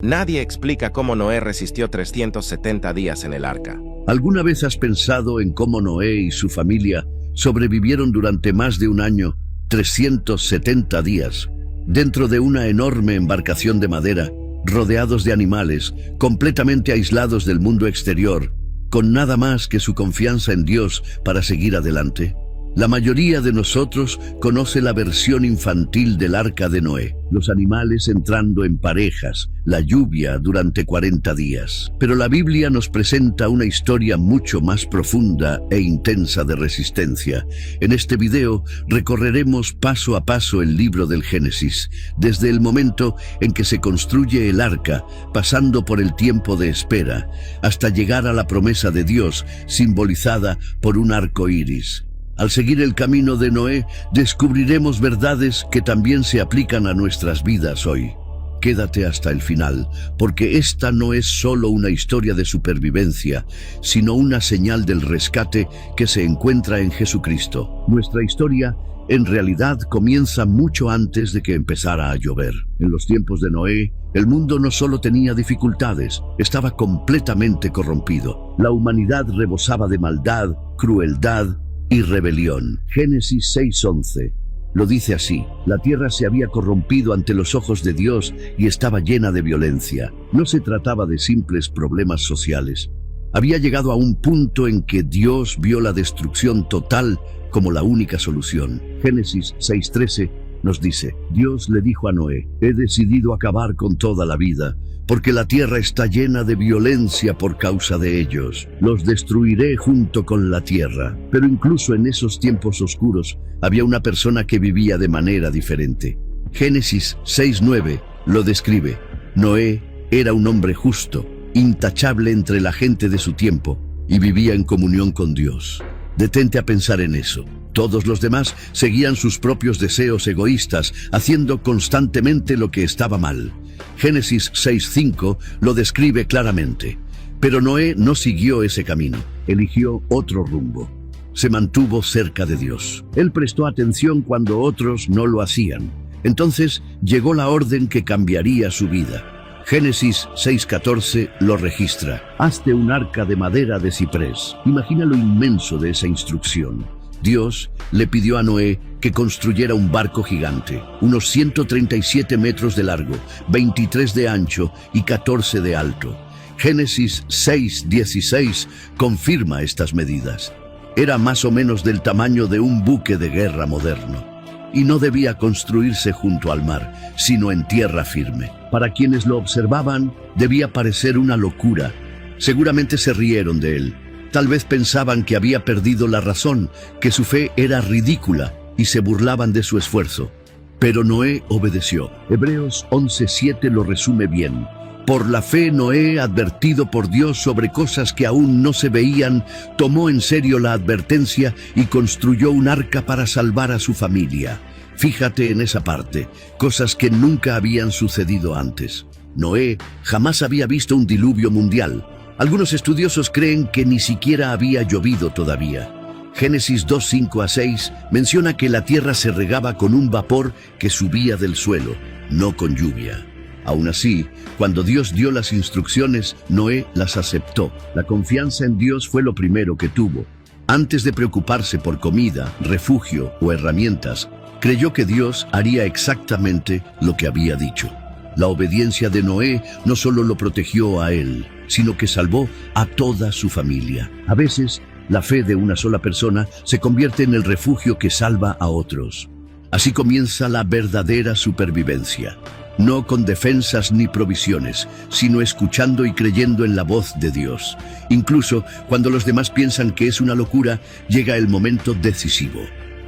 Nadie explica cómo Noé resistió 370 días en el arca. ¿Alguna vez has pensado en cómo Noé y su familia sobrevivieron durante más de un año, 370 días, dentro de una enorme embarcación de madera, rodeados de animales, completamente aislados del mundo exterior, con nada más que su confianza en Dios para seguir adelante? La mayoría de nosotros conoce la versión infantil del arca de Noé, los animales entrando en parejas, la lluvia durante 40 días. Pero la Biblia nos presenta una historia mucho más profunda e intensa de resistencia. En este video recorreremos paso a paso el libro del Génesis, desde el momento en que se construye el arca, pasando por el tiempo de espera, hasta llegar a la promesa de Dios, simbolizada por un arco iris. Al seguir el camino de Noé, descubriremos verdades que también se aplican a nuestras vidas hoy. Quédate hasta el final, porque esta no es solo una historia de supervivencia, sino una señal del rescate que se encuentra en Jesucristo. Nuestra historia, en realidad, comienza mucho antes de que empezara a llover. En los tiempos de Noé, el mundo no solo tenía dificultades, estaba completamente corrompido. La humanidad rebosaba de maldad, crueldad y rebelión. Génesis 6:11 lo dice así: la tierra se había corrompido ante los ojos de Dios y estaba llena de violencia. No se trataba de simples problemas sociales. Había llegado a un punto en que Dios vio la destrucción total como la única solución. Génesis 6:13 nos dice: Dios le dijo a Noé: he decidido acabar con toda la vida, porque la tierra está llena de violencia por causa de ellos. Los destruiré junto con la tierra. Pero incluso en esos tiempos oscuros, había una persona que vivía de manera diferente. Génesis 6:9 lo describe: Noé era un hombre justo, intachable entre la gente de su tiempo, y vivía en comunión con Dios. Detente a pensar en eso. Todos los demás seguían sus propios deseos egoístas, haciendo constantemente lo que estaba mal. Génesis 6:5 lo describe claramente. Pero Noé no siguió ese camino, eligió otro rumbo. Se mantuvo cerca de Dios. Él prestó atención cuando otros no lo hacían. Entonces llegó la orden que cambiaría su vida. Génesis 6:14 lo registra: hazte un arca de madera de ciprés. Imagina lo inmenso de esa instrucción. Dios le pidió a Noé que construyera un barco gigante, unos 137 metros de largo, 23 de ancho y 14 de alto. Génesis 6:16 confirma estas medidas. Era más o menos del tamaño de un buque de guerra moderno. Y no debía construirse junto al mar, sino en tierra firme. Para quienes lo observaban, debía parecer una locura. Seguramente se rieron de él. Tal vez pensaban que había perdido la razón, que su fe era ridícula, y se burlaban de su esfuerzo. Pero Noé obedeció. Hebreos 11:7 lo resume bien. Por la fe Noé, advertido por Dios sobre cosas que aún no se veían, tomó en serio la advertencia y construyó un arca para salvar a su familia. Fíjate en esa parte, cosas que nunca habían sucedido antes. Noé jamás había visto un diluvio mundial. Algunos estudiosos creen que ni siquiera había llovido todavía. Génesis 2:5-6 menciona que la tierra se regaba con un vapor que subía del suelo, no con lluvia. Aún así, cuando Dios dio las instrucciones, Noé las aceptó. La confianza en Dios fue lo primero que tuvo. Antes de preocuparse por comida, refugio o herramientas, creyó que Dios haría exactamente lo que había dicho. La obediencia de Noé no solo lo protegió a él, sino que salvó a toda su familia. A veces, la fe de una sola persona se convierte en el refugio que salva a otros. Así comienza la verdadera supervivencia. No con defensas ni provisiones, sino escuchando y creyendo en la voz de Dios. Incluso cuando los demás piensan que es una locura, llega el momento decisivo.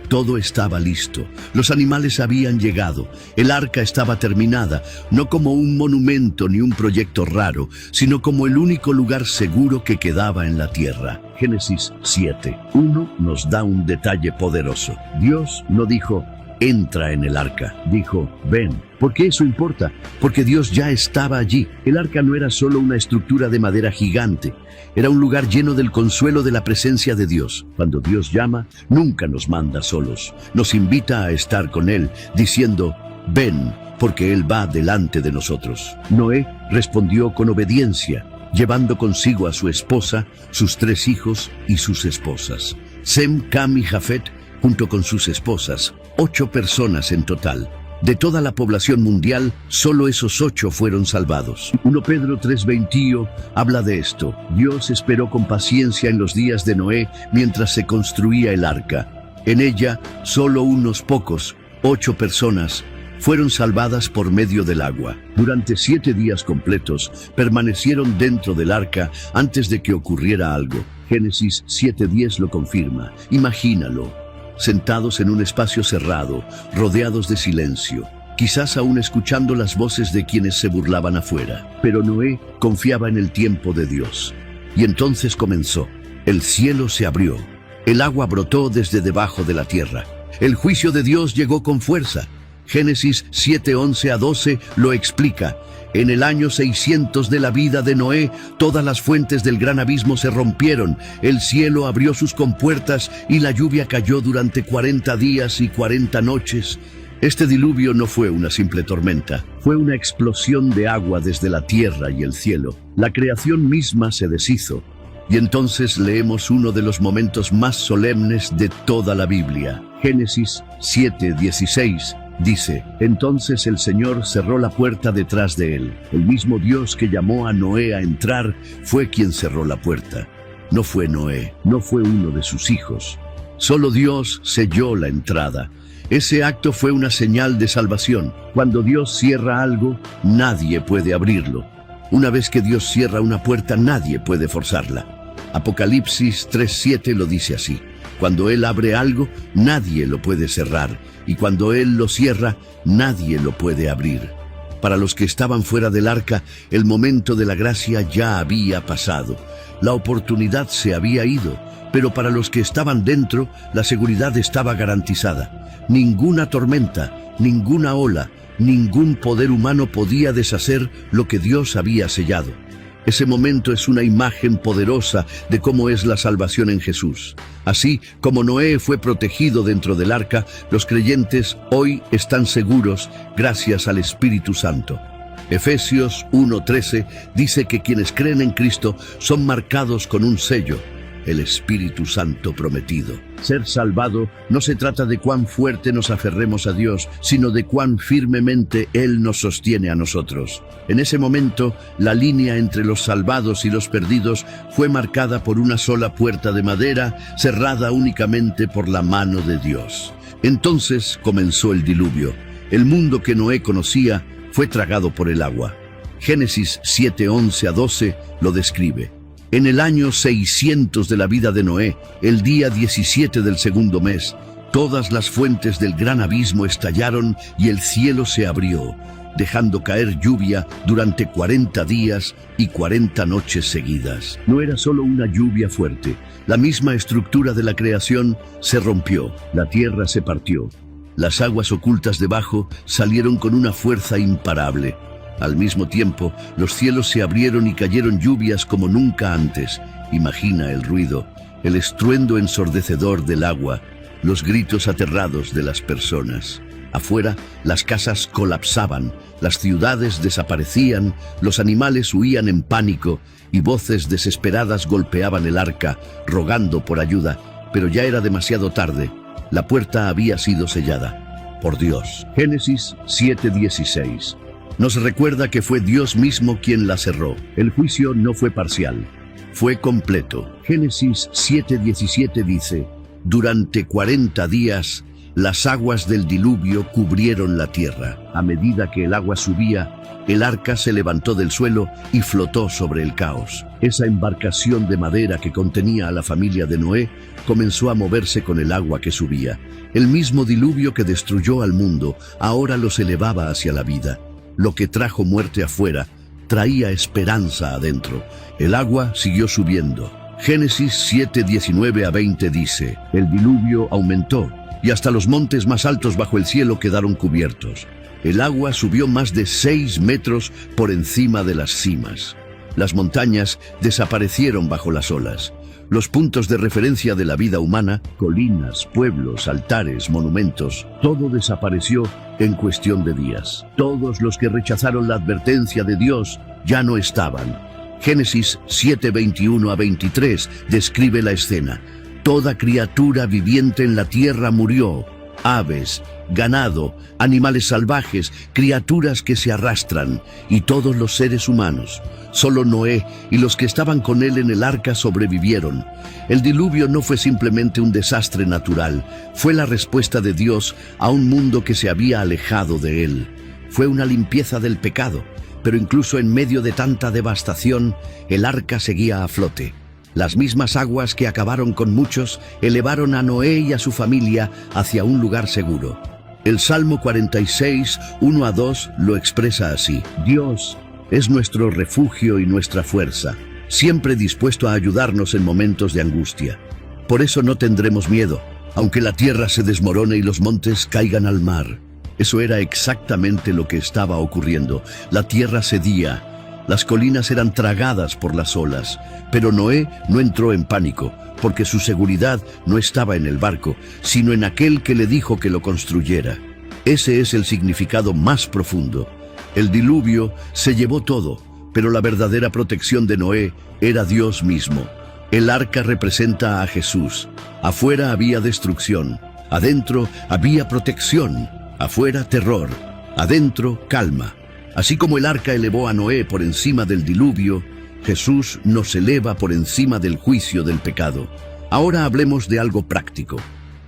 Todo estaba listo, los animales habían llegado, el arca estaba terminada, no como un monumento ni un proyecto raro, sino como el único lugar seguro que quedaba en la tierra. Génesis 7:1 nos da un detalle poderoso. Dios no dijo: entra en el arca, dijo: ven. ¿Por qué eso importa? Porque Dios ya estaba allí. El arca no era solo una estructura de madera gigante, era un lugar lleno del consuelo de la presencia de Dios. Cuando Dios llama, nunca nos manda solos. Nos invita a estar con Él, diciendo: ven, porque Él va delante de nosotros. Noé respondió con obediencia, llevando consigo a su esposa, sus 3 hijos y sus esposas. Sem, Cam y Jafet, junto con sus esposas, 8 personas en total. De toda la población mundial, solo esos 8 fueron salvados. 1 Pedro 3:20 habla de esto. Dios esperó con paciencia en los días de Noé mientras se construía el arca. En ella, solo unos pocos, 8 personas, fueron salvadas por medio del agua. Durante 7 días completos, permanecieron dentro del arca antes de que ocurriera algo. Génesis 7:10 lo confirma. Imagínalo, sentados en un espacio cerrado, rodeados de silencio, quizás aún escuchando las voces de quienes se burlaban afuera. Pero Noé confiaba en el tiempo de Dios. Y entonces comenzó. El cielo se abrió. El agua brotó desde debajo de la tierra. El juicio de Dios llegó con fuerza. Génesis 7:11-12 lo explica. En el año 600 de la vida de Noé, todas las fuentes del gran abismo se rompieron, el cielo abrió sus compuertas y la lluvia cayó durante 40 días y 40 noches. Este diluvio no fue una simple tormenta, fue una explosión de agua desde la tierra y el cielo. La creación misma se deshizo. Y entonces leemos uno de los momentos más solemnes de toda la Biblia. Génesis 7:16. Dice, entonces el Señor cerró la puerta detrás de él. El mismo Dios que llamó a Noé a entrar fue quien cerró la puerta. No fue Noé, no fue uno de sus hijos. Solo Dios selló la entrada. Ese acto fue una señal de salvación. Cuando Dios cierra algo, nadie puede abrirlo. Una vez que Dios cierra una puerta, nadie puede forzarla. Apocalipsis 3:7 lo dice así. Cuando Él abre algo, nadie lo puede cerrar, y cuando Él lo cierra, nadie lo puede abrir. Para los que estaban fuera del arca, el momento de la gracia ya había pasado. La oportunidad se había ido, pero para los que estaban dentro, la seguridad estaba garantizada. Ninguna tormenta, ninguna ola, ningún poder humano podía deshacer lo que Dios había sellado. Ese momento es una imagen poderosa de cómo es la salvación en Jesús. Así como Noé fue protegido dentro del arca, los creyentes hoy están seguros gracias al Espíritu Santo. Efesios 1:13 dice que quienes creen en Cristo son marcados con un sello, el Espíritu Santo prometido. Ser salvado no se trata de cuán fuerte nos aferremos a Dios, sino de cuán firmemente Él nos sostiene a nosotros. En ese momento, la línea entre los salvados y los perdidos fue marcada por una sola puerta de madera, cerrada únicamente por la mano de Dios. Entonces comenzó el diluvio. El mundo que Noé conocía fue tragado por el agua. Génesis 7:11-12 lo describe. En el año 600 de la vida de Noé, el día 17 del segundo mes, todas las fuentes del gran abismo estallaron y el cielo se abrió, dejando caer lluvia durante 40 días y 40 noches seguidas. No era solo una lluvia fuerte, la misma estructura de la creación se rompió, la tierra se partió. Las aguas ocultas debajo salieron con una fuerza imparable. Al mismo tiempo, los cielos se abrieron y cayeron lluvias como nunca antes. Imagina el ruido, el estruendo ensordecedor del agua, los gritos aterrados de las personas. Afuera, las casas colapsaban, las ciudades desaparecían, los animales huían en pánico y voces desesperadas golpeaban el arca, rogando por ayuda, pero ya era demasiado tarde. La puerta había sido sellada por Dios. Génesis 7:16. Nos recuerda que fue Dios mismo quien la cerró. El juicio no fue parcial, fue completo. Génesis 7:17 dice, durante 40 días, las aguas del diluvio cubrieron la tierra. A medida que el agua subía, el arca se levantó del suelo y flotó sobre el caos. Esa embarcación de madera que contenía a la familia de Noé comenzó a moverse con el agua que subía. El mismo diluvio que destruyó al mundo ahora los elevaba hacia la vida. Lo que trajo muerte afuera, traía esperanza adentro. El agua siguió subiendo. Génesis 7:19-20 dice, el diluvio aumentó, y hasta los montes más altos bajo el cielo quedaron cubiertos. El agua subió más de 6 metros por encima de las cimas. Las montañas desaparecieron bajo las olas. Los puntos de referencia de la vida humana, colinas, pueblos, altares, monumentos, todo desapareció en cuestión de días. Todos los que rechazaron la advertencia de Dios ya no estaban. Génesis 7:21-23 describe la escena. Toda criatura viviente en la tierra murió. Aves, ganado, animales salvajes, criaturas que se arrastran, y todos los seres humanos. Solo Noé y los que estaban con él en el arca sobrevivieron. El diluvio no fue simplemente un desastre natural, fue la respuesta de Dios a un mundo que se había alejado de él. Fue una limpieza del pecado, pero incluso en medio de tanta devastación, el arca seguía a flote. Las mismas aguas que acabaron con muchos elevaron a Noé y a su familia hacia un lugar seguro. El Salmo 46, 1-2 lo expresa así: Dios es nuestro refugio y nuestra fuerza, siempre dispuesto a ayudarnos en momentos de angustia. Por eso no tendremos miedo, aunque la tierra se desmorone y los montes caigan al mar. Eso era exactamente lo que estaba ocurriendo. La tierra cedía. Las colinas eran tragadas por las olas, pero Noé no entró en pánico, porque su seguridad no estaba en el barco, sino en aquel que le dijo que lo construyera. Ese es el significado más profundo. El diluvio se llevó todo, pero la verdadera protección de Noé era Dios mismo. El arca representa a Jesús. Afuera había destrucción, adentro había protección, afuera terror, adentro calma. Así como el arca elevó a Noé por encima del diluvio, Jesús nos eleva por encima del juicio del pecado. Ahora hablemos de algo práctico.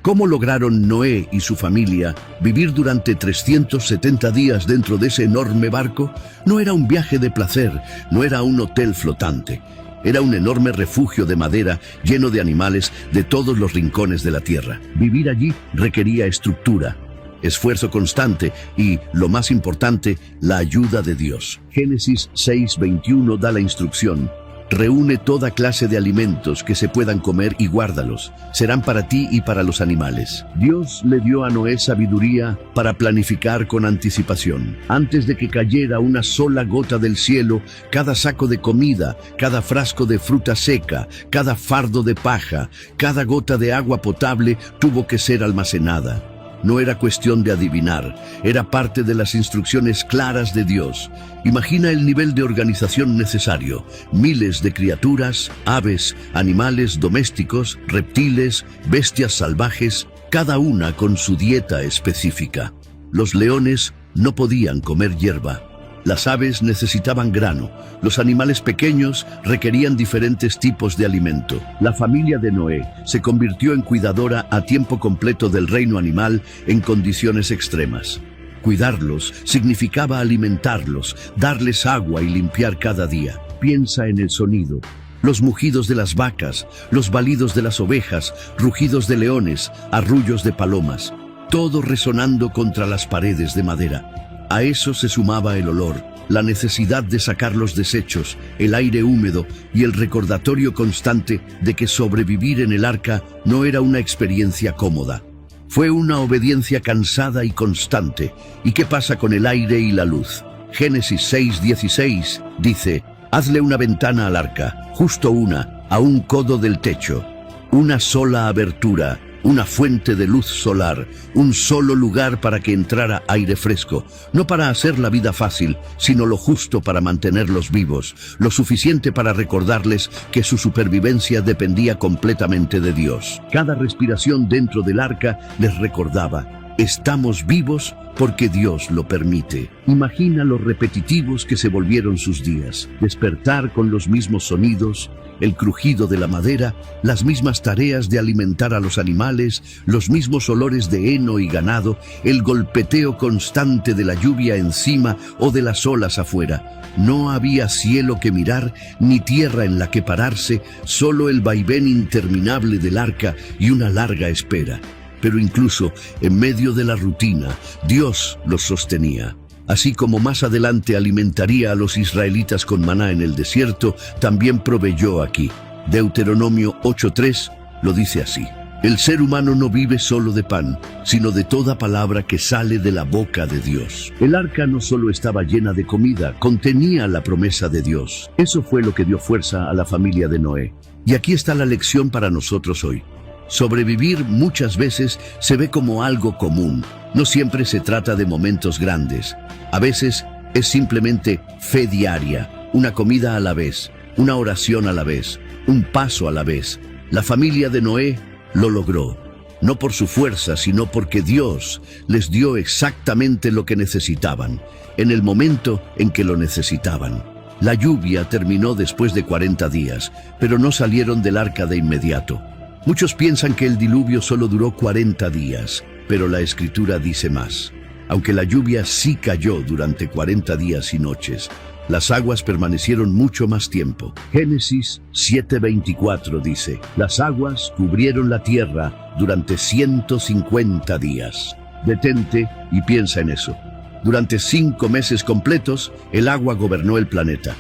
¿Cómo lograron Noé y su familia vivir durante 370 días dentro de ese enorme barco? No era un viaje de placer, no era un hotel flotante. Era un enorme refugio de madera lleno de animales de todos los rincones de la tierra. Vivir allí requería estructura, esfuerzo constante y, lo más importante, la ayuda de Dios. Génesis 6:21 da la instrucción: reúne toda clase de alimentos que se puedan comer y guárdalos. Serán para ti y para los animales. Dios le dio a Noé sabiduría para planificar con anticipación. Antes de que cayera una sola gota del cielo, cada saco de comida, cada frasco de fruta seca, cada fardo de paja, cada gota de agua potable tuvo que ser almacenada. No era cuestión de adivinar, era parte de las instrucciones claras de Dios. Imagina el nivel de organización necesario: miles de criaturas, aves, animales domésticos, reptiles, bestias salvajes, cada una con su dieta específica. Los leones no podían comer hierba. Las aves necesitaban grano, los animales pequeños requerían diferentes tipos de alimento. La familia de Noé se convirtió en cuidadora a tiempo completo del reino animal en condiciones extremas. Cuidarlos significaba alimentarlos, darles agua y limpiar cada día. Piensa en el sonido: los mugidos de las vacas, los balidos de las ovejas, rugidos de leones, arrullos de palomas, todo resonando contra las paredes de madera. A eso se sumaba el olor, la necesidad de sacar los desechos, el aire húmedo y el recordatorio constante de que sobrevivir en el arca no era una experiencia cómoda. Fue una obediencia cansada y constante. ¿Y qué pasa con el aire y la luz? Génesis 6:16 dice: hazle una ventana al arca, justo una, a un codo del techo, una sola abertura, una fuente de luz solar, un solo lugar para que entrara aire fresco, no para hacer la vida fácil, sino lo justo para mantenerlos vivos, lo suficiente para recordarles que su supervivencia dependía completamente de Dios. Cada respiración dentro del arca les recordaba: estamos vivos porque Dios lo permite. Imagina lo repetitivos que se volvieron sus días: despertar con los mismos sonidos, el crujido de la madera, las mismas tareas de alimentar a los animales, los mismos olores de heno y ganado, el golpeteo constante de la lluvia encima o de las olas afuera. No había cielo que mirar, ni tierra en la que pararse, solo el vaivén interminable del arca y una larga espera. Pero incluso en medio de la rutina, Dios los sostenía. Así como más adelante alimentaría a los israelitas con maná en el desierto, también proveyó aquí. Deuteronomio 8:3 lo dice así: el ser humano no vive solo de pan, sino de toda palabra que sale de la boca de Dios. El arca no solo estaba llena de comida, contenía la promesa de Dios. Eso fue lo que dio fuerza a la familia de Noé. Y aquí está la lección para nosotros hoy. Sobrevivir muchas veces se ve como algo común. No siempre se trata de momentos grandes. A veces es simplemente fe diaria, una comida a la vez, una oración a la vez, un paso a la vez. La familia de Noé lo logró, no por su fuerza, sino porque Dios les dio exactamente lo que necesitaban, en el momento en que lo necesitaban. La lluvia terminó después de 40 días, pero no salieron del arca de inmediato. Muchos piensan que el diluvio solo duró 40 días, pero la Escritura dice más. Aunque la lluvia sí cayó durante 40 días y noches, las aguas permanecieron mucho más tiempo. Génesis 7:24 dice, las aguas cubrieron la tierra durante 150 días. Detente y piensa en eso. Durante 5 meses completos, el agua gobernó el planeta.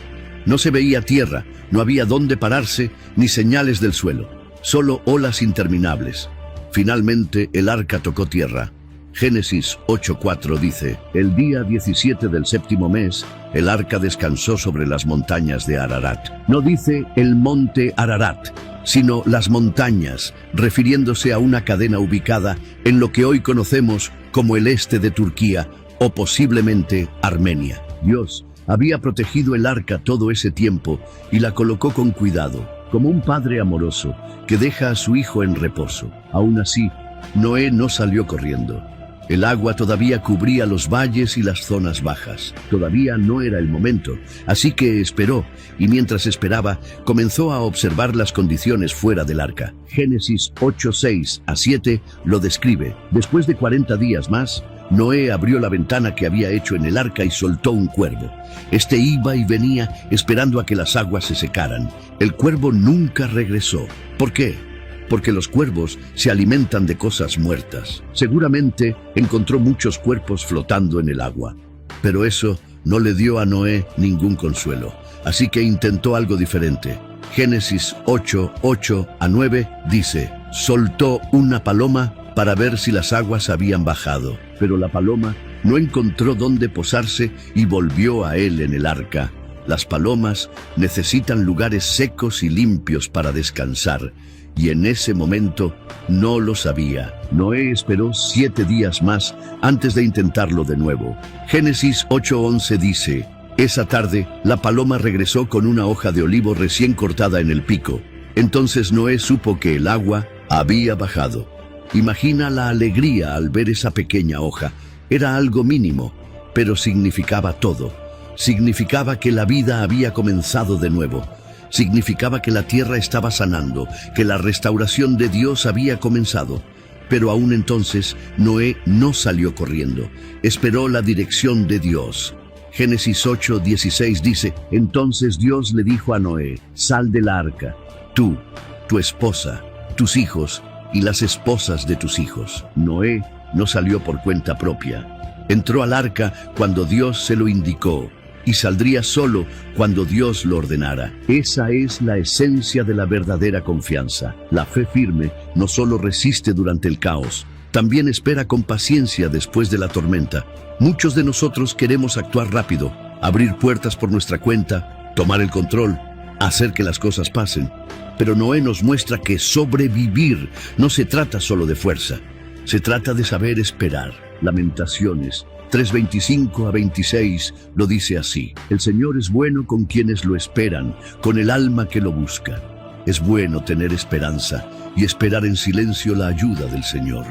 No se veía tierra, no había dónde pararse, ni señales del suelo, solo olas interminables. Finalmente, el arca tocó tierra. Génesis 8:4 dice, el día 17 del séptimo mes, el arca descansó sobre las montañas de Ararat. No dice el monte Ararat, sino las montañas, refiriéndose a una cadena ubicada en lo que hoy conocemos como el este de Turquía, o posiblemente Armenia. Dios había protegido el arca todo ese tiempo y la colocó con cuidado, como un padre amoroso que deja a su hijo en reposo. Aún así, Noé no salió corriendo. El agua todavía cubría los valles y las zonas bajas. Todavía no era el momento, así que esperó, y mientras esperaba, comenzó a observar las condiciones fuera del arca. Génesis 8:6-7 lo describe. Después de 40 días más, Noé abrió la ventana que había hecho en el arca y soltó un cuervo. Este iba y venía esperando a que las aguas se secaran. El cuervo nunca regresó. ¿Por qué? Porque los cuervos se alimentan de cosas muertas. Seguramente encontró muchos cuerpos flotando en el agua. Pero eso no le dio a Noé ningún consuelo. Así que intentó algo diferente. Génesis 8:8-9 dice, soltó una paloma para ver si las aguas habían bajado. Pero la paloma no encontró dónde posarse y volvió a él en el arca. Las palomas necesitan lugares secos y limpios para descansar, y en ese momento no lo sabía. Noé esperó 7 días más antes de intentarlo de nuevo. Génesis 8:11 dice, esa tarde la paloma regresó con una hoja de olivo recién cortada en el pico. Entonces Noé supo que el agua había bajado. Imagina la alegría al ver esa pequeña hoja. Era algo mínimo, pero significaba todo. Significaba que la vida había comenzado de nuevo. Significaba que la tierra estaba sanando, que la restauración de Dios había comenzado. Pero aún entonces, Noé no salió corriendo. Esperó la dirección de Dios. Génesis 8:16 dice, entonces Dios le dijo a Noé, sal del arca, tú, tu esposa, tus hijos y las esposas de tus hijos. Noé no salió por cuenta propia. Entró al arca cuando Dios se lo indicó y saldría solo cuando Dios lo ordenara. Esa es la esencia de la verdadera confianza. La fe firme no solo resiste durante el caos, también espera con paciencia después de la tormenta. Muchos de nosotros queremos actuar rápido, abrir puertas por nuestra cuenta, tomar el control, hacer que las cosas pasen. Pero Noé nos muestra que sobrevivir no se trata solo de fuerza, se trata de saber esperar. Lamentaciones 3:25-26 lo dice así, el Señor es bueno con quienes lo esperan, con el alma que lo busca. Es bueno tener esperanza y esperar en silencio la ayuda del Señor.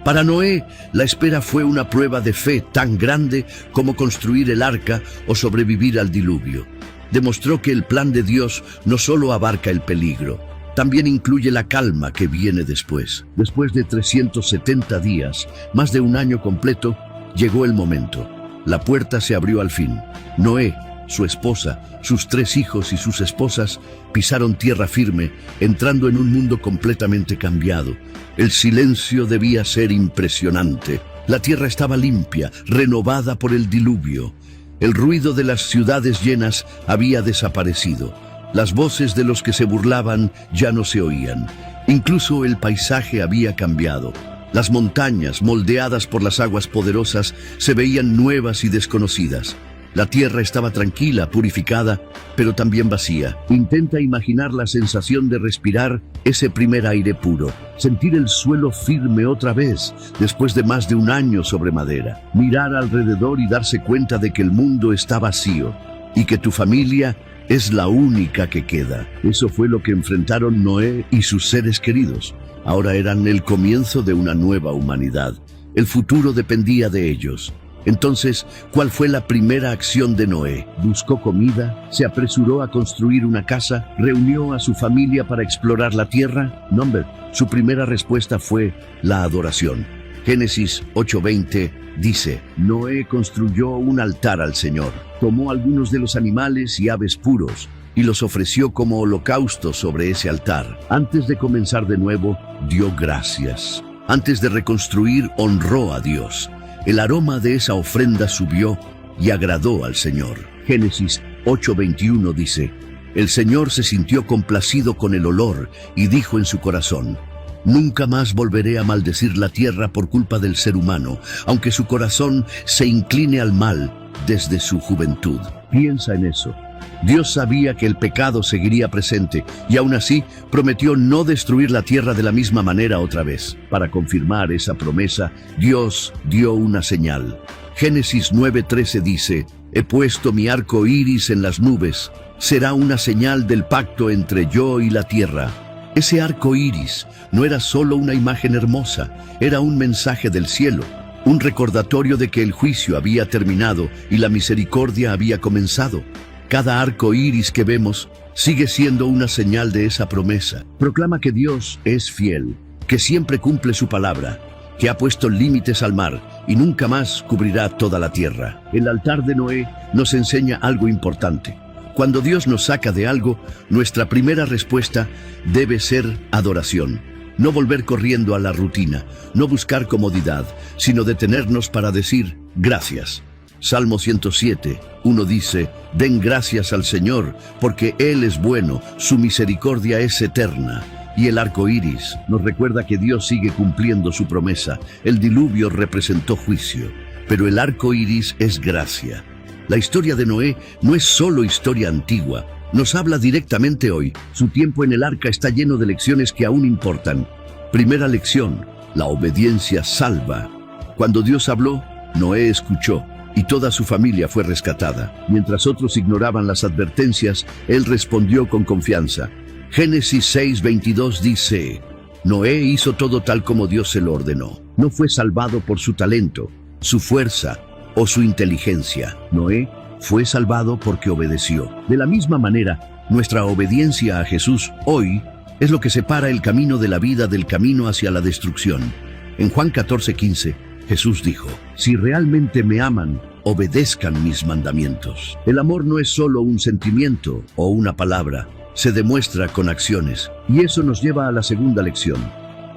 Para Noé, la espera fue una prueba de fe tan grande como construir el arca o sobrevivir al diluvio. Demostró que el plan de Dios no solo abarca el peligro, también incluye la calma que viene después. Después de 370 días, más de un año completo, llegó el momento. La puerta se abrió al fin. Noé, su esposa, sus 3 hijos y sus esposas pisaron tierra firme, entrando en un mundo completamente cambiado. El silencio debía ser impresionante. La tierra estaba limpia, renovada por el diluvio. El ruido de las ciudades llenas había desaparecido. Las voces de los que se burlaban ya no se oían. Incluso el paisaje había cambiado. Las montañas, moldeadas por las aguas poderosas, se veían nuevas y desconocidas. La tierra estaba tranquila, purificada, pero también vacía. Intenta imaginar la sensación de respirar ese primer aire puro, sentir el suelo firme otra vez, después de más de un año sobre madera. Mirar alrededor y darse cuenta de que el mundo está vacío y que tu familia es la única que queda. Eso fue lo que enfrentaron Noé y sus seres queridos. Ahora eran el comienzo de una nueva humanidad. El futuro dependía de ellos. Entonces, ¿cuál fue la primera acción de Noé? Buscó comida, se apresuró a construir una casa, reunió a su familia para explorar la tierra. No, hombre, su primera respuesta fue la adoración. Génesis 8:20 dice, Noé construyó un altar al Señor, tomó algunos de los animales y aves puros y los ofreció como holocausto sobre ese altar. Antes de comenzar de nuevo, dio gracias. Antes de reconstruir, honró a Dios. El aroma de esa ofrenda subió y agradó al Señor. Génesis 8:21 dice, el Señor se sintió complacido con el olor y dijo en su corazón, nunca más volveré a maldecir la tierra por culpa del ser humano, aunque su corazón se incline al mal desde su juventud. Piensa en eso. Dios sabía que el pecado seguiría presente y aún así prometió no destruir la tierra de la misma manera otra vez. Para confirmar esa promesa, Dios dio una señal. Génesis 9:13 dice, he puesto mi arco iris en las nubes, será una señal del pacto entre yo y la tierra. Ese arco iris no era solo una imagen hermosa, era un mensaje del cielo, un recordatorio de que el juicio había terminado y la misericordia había comenzado. Cada arco iris que vemos sigue siendo una señal de esa promesa. Proclama que Dios es fiel, que siempre cumple su palabra, que ha puesto límites al mar y nunca más cubrirá toda la tierra. El altar de Noé nos enseña algo importante. Cuando Dios nos saca de algo, nuestra primera respuesta debe ser adoración. No volver corriendo a la rutina, no buscar comodidad, sino detenernos para decir gracias. Salmo 107:1 dice, den gracias al Señor, porque Él es bueno, su misericordia es eterna. Y el arco iris nos recuerda que Dios sigue cumpliendo su promesa. El diluvio representó juicio, pero el arco iris es gracia. La historia de Noé no es solo historia antigua, nos habla directamente hoy. Su tiempo en el arca está lleno de lecciones que aún importan. Primera lección, la obediencia salva. Cuando Dios habló, Noé escuchó, y toda su familia fue rescatada. Mientras otros ignoraban las advertencias, él respondió con confianza. Génesis 6:22 dice, Noé hizo todo tal como Dios se lo ordenó. No fue salvado por su talento, su fuerza o su inteligencia. Noé fue salvado porque obedeció. De la misma manera, nuestra obediencia a Jesús hoy es lo que separa el camino de la vida del camino hacia la destrucción. En Juan 14:15, Jesús dijo, si realmente me aman, obedezcan mis mandamientos. El amor no es solo un sentimiento o una palabra, se demuestra con acciones. Y eso nos lleva a la segunda lección.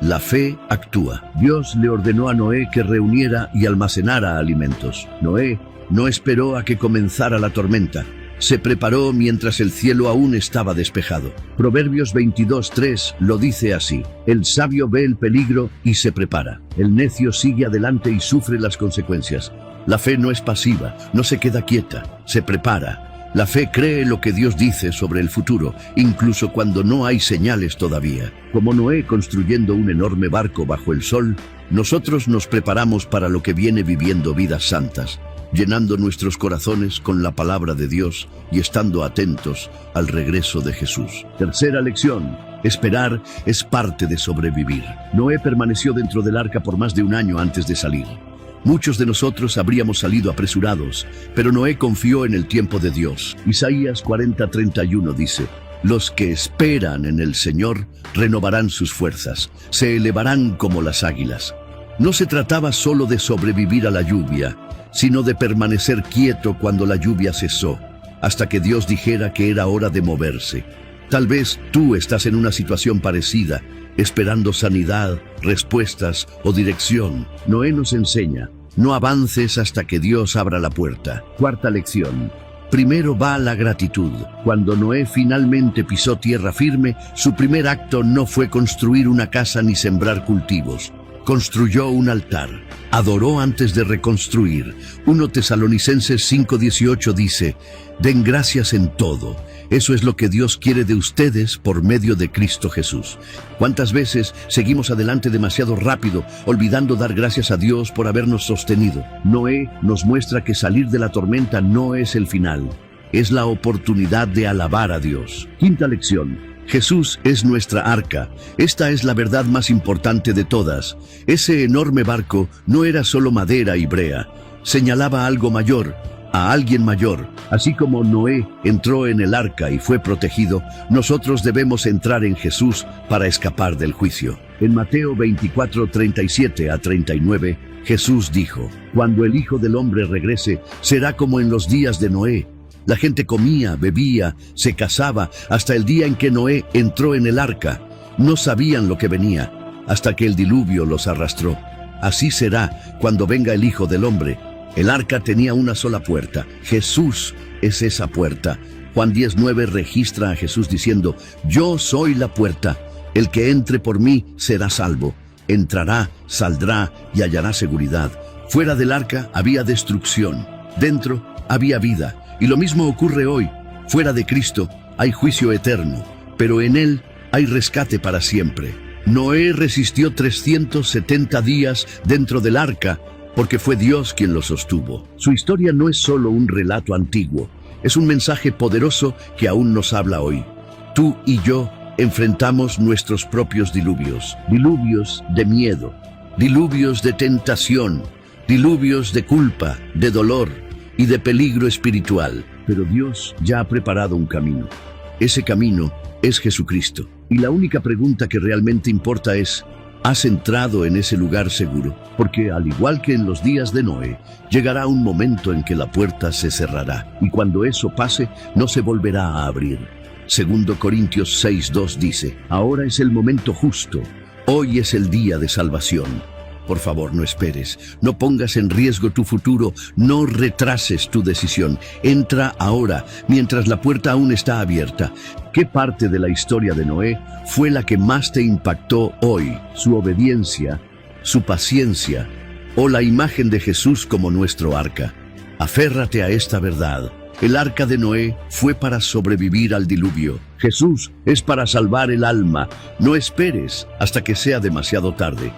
La fe actúa. Dios le ordenó a Noé que reuniera y almacenara alimentos. Noé no esperó a que comenzara la tormenta. Se preparó mientras el cielo aún estaba despejado. Proverbios 22:3 lo dice así, el sabio ve el peligro y se prepara. El necio sigue adelante y sufre las consecuencias. La fe no es pasiva, no se queda quieta, se prepara. La fe cree lo que Dios dice sobre el futuro, incluso cuando no hay señales todavía. Como Noé construyendo un enorme barco bajo el sol, nosotros nos preparamos para lo que viene viviendo vidas santas, llenando nuestros corazones con la palabra de Dios y estando atentos al regreso de Jesús. Tercera lección, esperar es parte de sobrevivir. Noé permaneció dentro del arca por más de un año antes de salir. Muchos de nosotros habríamos salido apresurados, pero Noé confió en el tiempo de Dios. Isaías 40:31 dice, los que esperan en el Señor renovarán sus fuerzas, se elevarán como las águilas. No se trataba solo de sobrevivir a la lluvia, sino de permanecer quieto cuando la lluvia cesó, hasta que Dios dijera que era hora de moverse. Tal vez tú estás en una situación parecida, esperando sanidad, respuestas o dirección. Noé nos enseña, no avances hasta que Dios abra la puerta. Cuarta lección. Primero va la gratitud. Cuando Noé finalmente pisó tierra firme, su primer acto no fue construir una casa ni sembrar cultivos. Construyó un altar. Adoró antes de reconstruir. 1 Tesalonicenses 5:18 dice, den gracias en todo. Eso es lo que Dios quiere de ustedes por medio de Cristo Jesús. ¿Cuántas veces seguimos adelante demasiado rápido, olvidando dar gracias a Dios por habernos sostenido? Noé nos muestra que salir de la tormenta no es el final. es la oportunidad de alabar a Dios. Quinta lección. Jesús es nuestra arca. Esta es la verdad más importante de todas. Ese enorme barco no era solo madera y brea. Señalaba algo mayor, a alguien mayor. Así como Noé entró en el arca y fue protegido, nosotros debemos entrar en Jesús para escapar del juicio. En Mateo 24:37-39, Jesús dijo: «Cuando el Hijo del Hombre regrese, será como en los días de Noé. La gente comía, bebía, se casaba, hasta el día en que Noé entró en el arca. No sabían lo que venía, hasta que el diluvio los arrastró. Así será cuando venga el Hijo del Hombre». El arca tenía una sola puerta. Jesús es esa puerta. Juan 10:9 registra a Jesús diciendo: «Yo soy la puerta. El que entre por mí será salvo. Entrará, saldrá y hallará seguridad». Fuera del arca había destrucción. Dentro había vida. Y lo mismo ocurre hoy. Fuera de Cristo hay juicio eterno, pero en Él hay rescate para siempre. Noé resistió 370 días dentro del arca porque fue Dios quien lo sostuvo. Su historia no es solo un relato antiguo, es un mensaje poderoso que aún nos habla hoy. Tú y yo enfrentamos nuestros propios diluvios, diluvios de miedo, diluvios de tentación, diluvios de culpa, de dolor y de peligro espiritual. Pero Dios ya ha preparado un camino. Ese camino es Jesucristo. Y la única pregunta que realmente importa es: ¿has entrado en ese lugar seguro? Porque al igual que en los días de Noé, llegará un momento en que la puerta se cerrará. Y cuando eso pase, no se volverá a abrir. 2 Corintios 6:2 dice: «Ahora es el momento justo. Hoy es el día de salvación». Por favor, no esperes, no pongas en riesgo tu futuro, no retrases tu decisión. Entra ahora, mientras la puerta aún está abierta. ¿Qué parte de la historia de Noé fue la que más te impactó hoy? ¿Su obediencia, su paciencia o la imagen de Jesús como nuestro arca? Aférrate a esta verdad. El arca de Noé fue para sobrevivir al diluvio. Jesús es para salvar el alma. No esperes hasta que sea demasiado tarde.